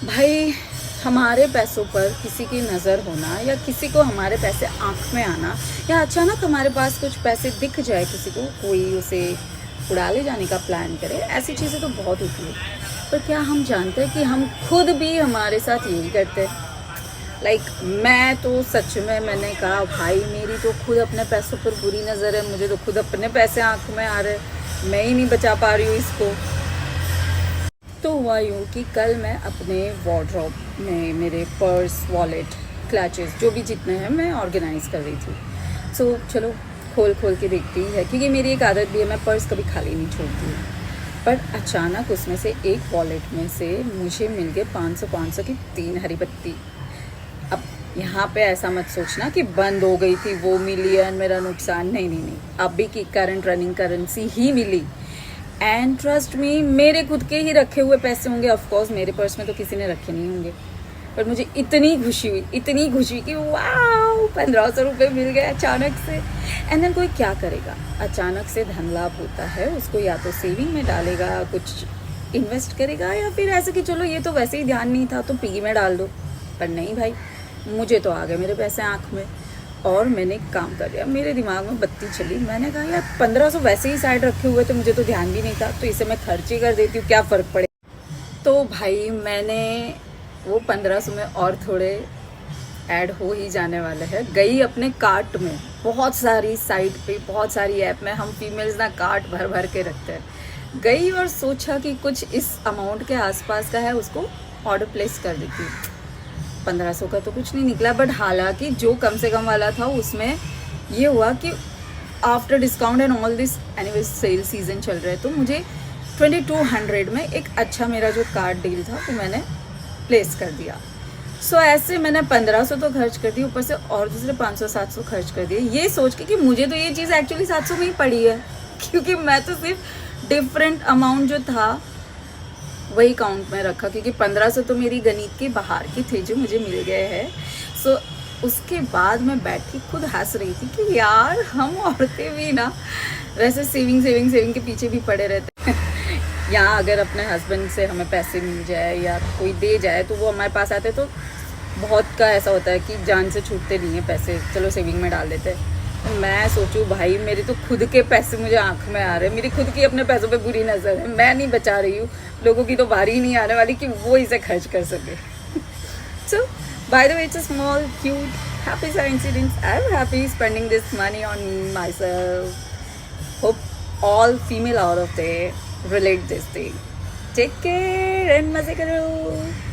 भाई, हमारे पैसों पर किसी की नज़र होना या किसी को हमारे पैसे आँख में आना या अचानक हमारे पास कुछ पैसे दिख जाए, किसी को कोई उसे उड़ा ले जाने का प्लान करे, ऐसी चीज़ें तो बहुत होती है। पर क्या हम जानते हैं कि हम खुद भी हमारे साथ यही करते हैं? मैं तो सच में, मैंने कहा भाई मेरी तो खुद अपने पैसों पर बुरी नज़र है, मुझे तो खुद अपने पैसे आँख में आ रहे हैं, मैं ही नहीं बचा पा रही हूँ इसको। तो हुआ यूँ कि कल मैं अपने वार्डरोब में मेरे पर्स, वॉलेट, क्लचेस जो भी जितने हैं मैं ऑर्गेनाइज़ कर रही थी। चलो खोल खोल के देखती है, क्योंकि मेरी एक आदत भी है, मैं पर्स कभी खाली नहीं छोड़ती हूँ। पर अचानक उसमें से एक वॉलेट में से मुझे मिल गए 500 की 3 हरी पत्ती। अब यहाँ पे ऐसा मत सोचना कि बंद हो गई थी वो मिली एंड मेरा नुकसान, नहीं नहीं नहीं, अभी की करंट रनिंग करेंसी ही मिली। एंड ट्रस्ट मी, मेरे खुद के ही रखे हुए पैसे होंगे, ऑफकोर्स मेरे पर्स में तो किसी ने रखे नहीं होंगे। पर मुझे इतनी खुशी हुई, इतनी खुशी कि वाह 1500 रुपये मिल गए अचानक से। एंड देन कोई क्या करेगा, अचानक से धन लाभ होता है, उसको या तो सेविंग में डालेगा, कुछ इन्वेस्ट करेगा, या फिर ऐसे कि चलो ये तो वैसे ही ध्यान नहीं था तो पिगी में डाल दो। पर नहीं भाई, मुझे तो आ गए मेरे पैसे आँख में और मैंने काम कर लिया। मेरे दिमाग में बत्ती चली, मैंने कहा यार 1500 वैसे ही साइड रखे हुए थे, मुझे तो ध्यान भी नहीं था, तो इसे मैं खर्च ही कर देती हूँ, क्या फ़र्क पड़े। तो भाई मैंने वो 1500 में और थोड़े ऐड हो ही जाने वाले हैं, गई अपने कार्ट में। बहुत सारी साइट पे, बहुत सारी ऐप में हम फीमेल्स ना कार्ट भर भर के रखते हैं। गई और सोचा कि कुछ इस अमाउंट के आसपास का है, उसको ऑर्डर प्लेस कर देती हूँ। 1500 का तो कुछ नहीं निकला, बट हालांकि जो कम से कम वाला था उसमें ये हुआ कि after discount and all this, anyway sale season चल रहे, तो मुझे 2200 में एक अच्छा मेरा जो कार्ड डील था वो मैंने प्लेस कर दिया। ऐसे मैंने 1500 तो खर्च कर दी, ऊपर से और दूसरे 500-700 खर्च कर दिए, ये सोच के कि मुझे तो ये चीज़ एक्चुअली 700 में ही पड़ी है, क्योंकि मैं तो सिर्फ डिफरेंट अमाउंट जो था वही काउंट में रखा, क्योंकि 1500 तो मेरी गणित के बाहर की थे जो मुझे मिल गए हैं। उसके बाद मैं बैठी खुद हंस रही थी कि यार हम औरतें भी ना वैसे सेविंग के पीछे भी पड़े रहते हैं। यहाँ अगर अपने हस्बैंड से हमें पैसे मिल जाए या कोई दे जाए तो वो हमारे पास आते, तो बहुत का ऐसा होता है कि जान से छूटते नहीं है पैसे, चलो सेविंग में डाल देते हैं। मैं सोचूं भाई मेरे तो खुद के पैसे मुझे आंख में आ रहे हैं, मेरी खुद की अपने पैसों पे बुरी नज़र है, मैं नहीं बचा रही हूँ, लोगों की तो बारी ही नहीं आने वाली कि वो इसे खर्च कर सके। So by the way, it's a small cute happy coincidence. I'm happy spending this money on myself. Hope all female out of there relate this thing. Take care and मजे करो।